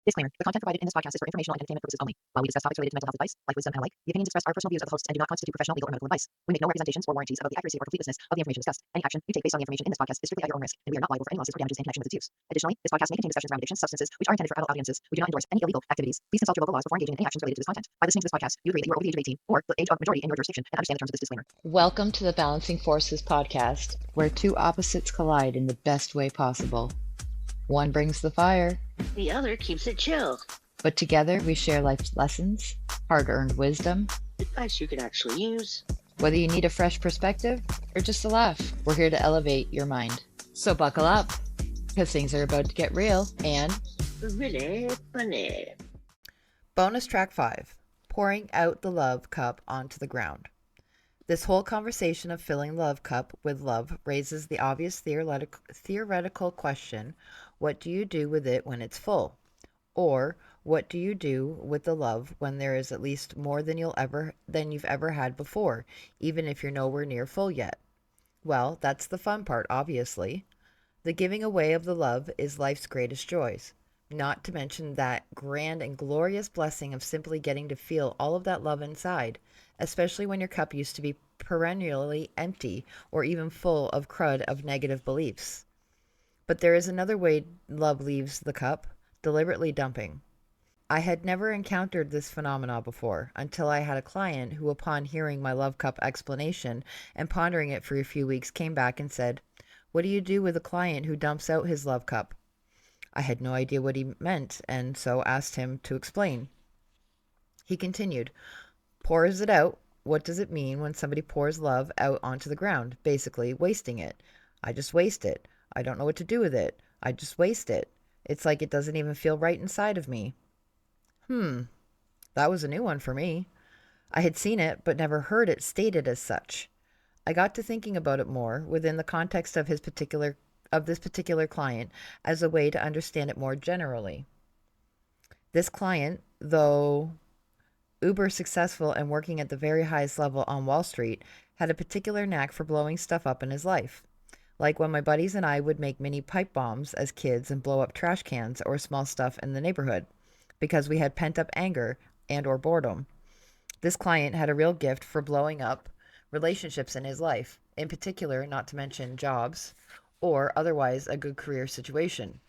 Disclaimer. The content provided in this podcast is for informational and entertainment purposes only. While we discuss topics related to mental health advice, life wisdom, and alike, the opinions expressed are personal views of the hosts and do not constitute professional, legal, or medical advice. We make no representations or warranties about the accuracy or completeness of the information discussed. Any action you take based on the information in this podcast is strictly at your own risk, and we are not liable for any losses or damages in connection with its use. Additionally, this podcast may contain discussions around addictions, substances, which are intended for adult audiences. We do not endorse any illegal activities. Please consult your local laws before engaging in any actions related to this content. By listening to this podcast, you agree that you are over the age of 18 or the age of majority in your jurisdiction and understand the terms of this disclaimer. Welcome to the Balancing Forces podcast, where two opposites collide in the best way possible. One brings the fire, the other keeps it chill. But together we share life's lessons, hard-earned wisdom, advice you can actually use. Whether you need a fresh perspective or just a laugh, we're here to elevate your mind. So buckle up, because things are about to get real and really funny. Bonus track 5, pouring out the love cup onto the ground. This whole conversation of filling the love cup with love raises the obvious theoretical question, what do you do with it when it's full? Or what do you do with the love when there is at least more than you've ever had before, even if you're nowhere near full yet? Well, that's the fun part, obviously. The giving away of the love is life's greatest joys, not to mention that grand and glorious blessing of simply getting to feel all of that love inside, especially when your cup used to be perennially empty or even full of crud of negative beliefs. But there is another way love leaves the cup, deliberately dumping. I had never encountered this phenomena before until I had a client who, upon hearing my love cup explanation and pondering it for a few weeks, came back and said, "What do you do with a client who dumps out his love cup?" I had no idea what he meant, and so asked him to explain. He continued, "Pours it out. What does it mean when somebody pours love out onto the ground? Basically, wasting it. I just waste it. I don't know what to do with it. I just waste it. It's like it doesn't even feel right inside of me." That was a new one for me. I had seen it, but never heard it stated as such. I got to thinking about it more within the context of this particular client as a way to understand it more generally. This client, though uber successful and working at the very highest level on Wall Street, had a particular knack for blowing stuff up in his life. Like when my buddies and I would make mini pipe bombs as kids and blow up trash cans or small stuff in the neighborhood, because we had pent-up anger and or boredom. This client had a real gift for blowing up relationships in his life, in particular, not to mention jobs, or otherwise a good career situation.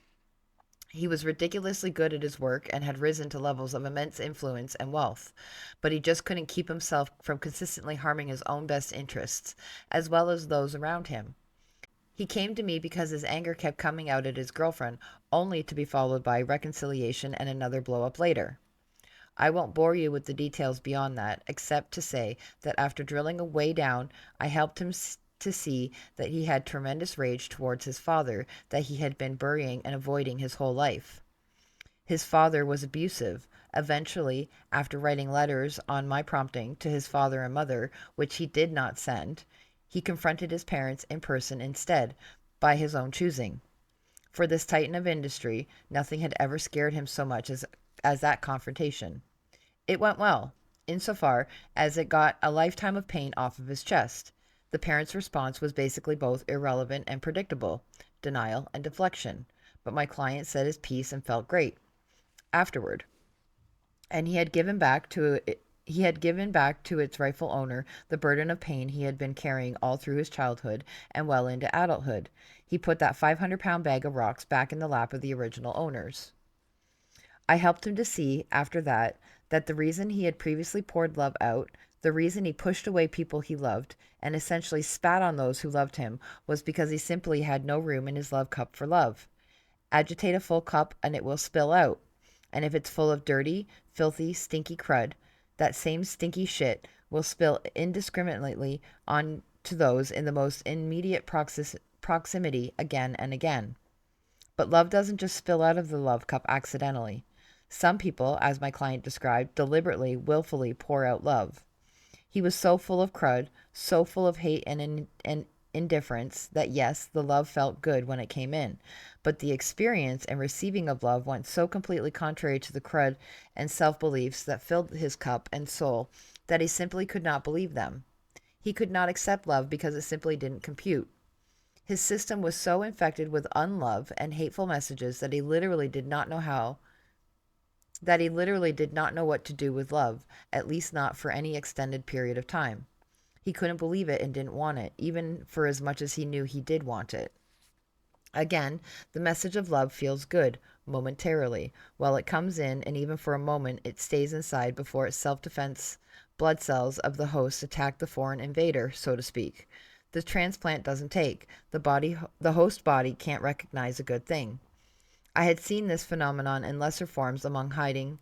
He was ridiculously good at his work and had risen to levels of immense influence and wealth, but he just couldn't keep himself from consistently harming his own best interests, as well as those around him. He came to me because his anger kept coming out at his girlfriend, only to be followed by reconciliation and another blow-up later. I won't bore you with the details beyond that, except to say that after drilling a way down, I helped him to see that he had tremendous rage towards his father that he had been burying and avoiding his whole life. His father was abusive. Eventually, after writing letters on my prompting to his father and mother, which he did not send, he confronted his parents in person instead, by his own choosing. For this titan of industry, nothing had ever scared him so much as that confrontation. It went well, insofar as it got a lifetime of pain off of his chest. The parents' response was basically both irrelevant and predictable, denial and deflection, but my client said his piece and felt great afterward. And he had given back to its rightful owner the burden of pain he had been carrying all through his childhood and well into adulthood. He put that 500-pound bag of rocks back in the lap of the original owners. I helped him to see, after that the reason he had previously poured love out, the reason he pushed away people he loved, and essentially spat on those who loved him, was because he simply had no room in his love cup for love. Agitate a full cup and it will spill out. And if it's full of dirty, filthy, stinky crud, that same stinky shit will spill indiscriminately on to those in the most immediate proximity again and again. But love doesn't just spill out of the love cup accidentally. Some people, as my client described, deliberately, willfully pour out love. He was so full of crud, so full of hate and indifference that yes, the love felt good when it came in, but the experience and receiving of love went so completely contrary to the crud and self-beliefs that filled his cup and soul that he simply could not believe them. He could not accept love because it simply didn't compute. His system was so infected with unlove and hateful messages that he literally did not know how that he literally did not know what to do with love, at least not for any extended period of time. He couldn't believe it and didn't want it, even for as much as he knew he did want it. Again, the message of love feels good, momentarily, while it comes in, and even for a moment it stays inside before its self-defense blood cells of the host attack the foreign invader, so to speak. The transplant doesn't take. The host body can't recognize a good thing. I had seen this phenomenon in lesser forms among hiding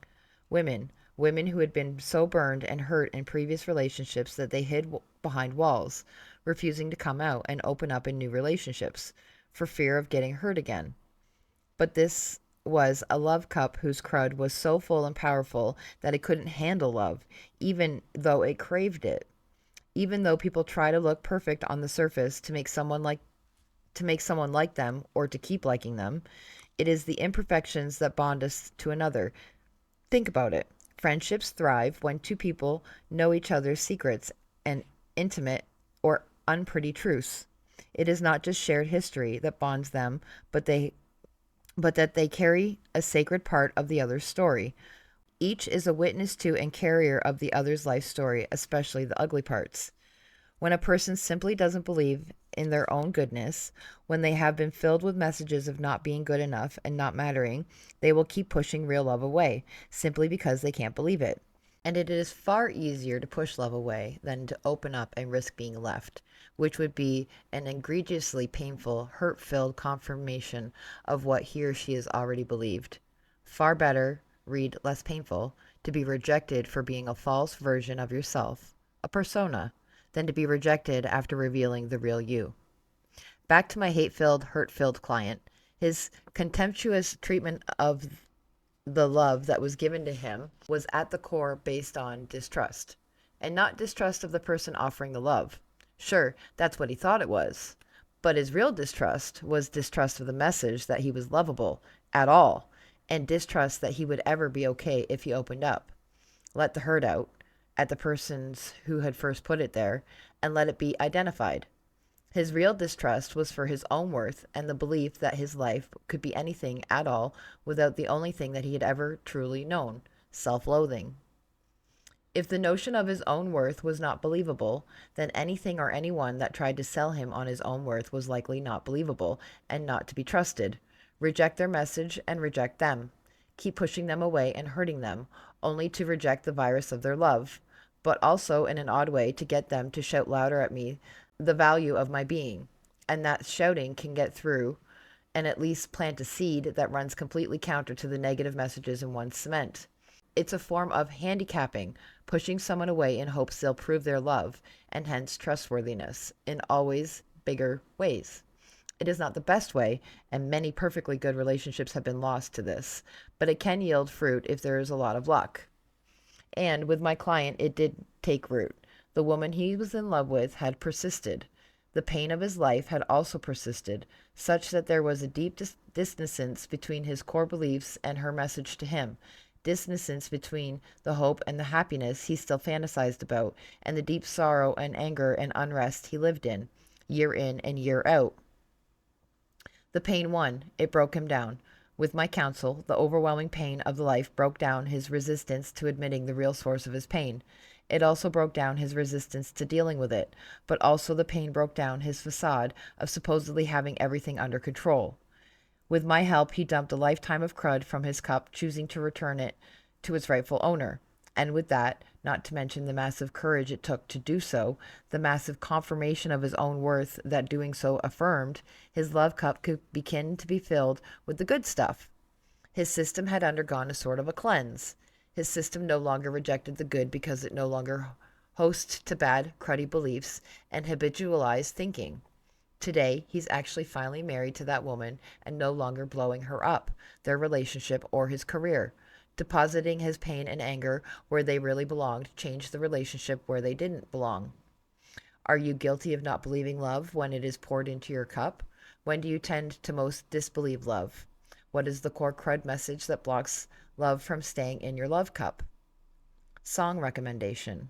women who had been so burned and hurt in previous relationships that they hid behind walls, refusing to come out and open up in new relationships for fear of getting hurt again. But this was a love cup whose crud was so full and powerful that it couldn't handle love, even though it craved it. Even though people try to look perfect on the surface to make someone like them or to keep liking them, it is the imperfections that bond us to another. Think about it. Friendships thrive when two people know each other's secrets and intimate or unpretty truths. It is not just shared history that bonds them, but that they carry a sacred part of the other's story. Each is a witness to and carrier of the other's life story, especially the ugly parts. When a person simply doesn't believe in their own goodness, when they have been filled with messages of not being good enough and not mattering, they will keep pushing real love away, simply because they can't believe it. And it is far easier to push love away than to open up and risk being left, which would be an egregiously painful, hurt-filled confirmation of what he or she has already believed. Far better, read less painful, to be rejected for being a false version of yourself, a persona, than to be rejected after revealing the real you. Back to my hate-filled, hurt-filled client. His contemptuous treatment of the love that was given to him was at the core based on distrust, and not distrust of the person offering the love. Sure, that's what he thought it was, but his real distrust was distrust of the message that he was lovable at all, and distrust that he would ever be okay if he opened up, let the hurt out at the persons who had first put it there, and let it be identified. His real distrust was for his own worth and the belief that his life could be anything at all without the only thing that he had ever truly known, self-loathing. If the notion of his own worth was not believable, then anything or anyone that tried to sell him on his own worth was likely not believable and not to be trusted. Reject their message and reject them. Keep pushing them away and hurting them, only to reject the virus of their love, but also in an odd way to get them to shout louder at me the value of my being, and that shouting can get through and at least plant a seed that runs completely counter to the negative messages in one's cement. It's a form of handicapping, pushing someone away in hopes they'll prove their love, and hence trustworthiness, in always bigger ways. It is not the best way, and many perfectly good relationships have been lost to this, but it can yield fruit if there is a lot of luck. And with my client, it did take root. The woman he was in love with had persisted. The pain of his life had also persisted, such that there was a deep distance between his core beliefs and her message to him, distance between the hope and the happiness he still fantasized about, and the deep sorrow and anger and unrest he lived in and year out. The pain won. It broke him down. With my counsel, the overwhelming pain of the life broke down his resistance to admitting the real source of his pain. It also broke down his resistance to dealing with it, but also the pain broke down his facade of supposedly having everything under control. With my help, he dumped a lifetime of crud from his cup, choosing to return it to its rightful owner. And with that, not to mention the massive courage it took to do so, the massive confirmation of his own worth that doing so affirmed, his love cup could begin to be filled with the good stuff. His system had undergone a sort of a cleanse. His system no longer rejected the good because it no longer hosts to bad, cruddy beliefs and habitualized thinking. Today, he's actually finally married to that woman and no longer blowing her up, their relationship or his career. Depositing his pain and anger where they really belonged changed the relationship where they didn't belong. Are you guilty of not believing love when it is poured into your cup? When do you tend to most disbelieve love? What is the core crud message that blocks love from staying in your love cup? Song recommendation.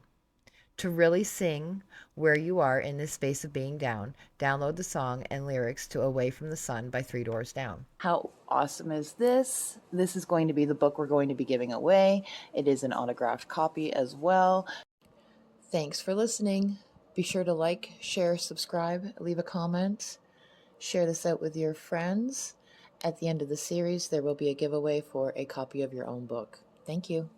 To really sing where you are in this space of being down, download the song and lyrics to Away from the Sun by Three Doors Down. How awesome is this? This is going to be the book we're going to be giving away. It is an autographed copy as well. Thanks for listening. Be sure to like, share, subscribe, leave a comment. Share this out with your friends. At the end of the series, there will be a giveaway for a copy of your own book. Thank you.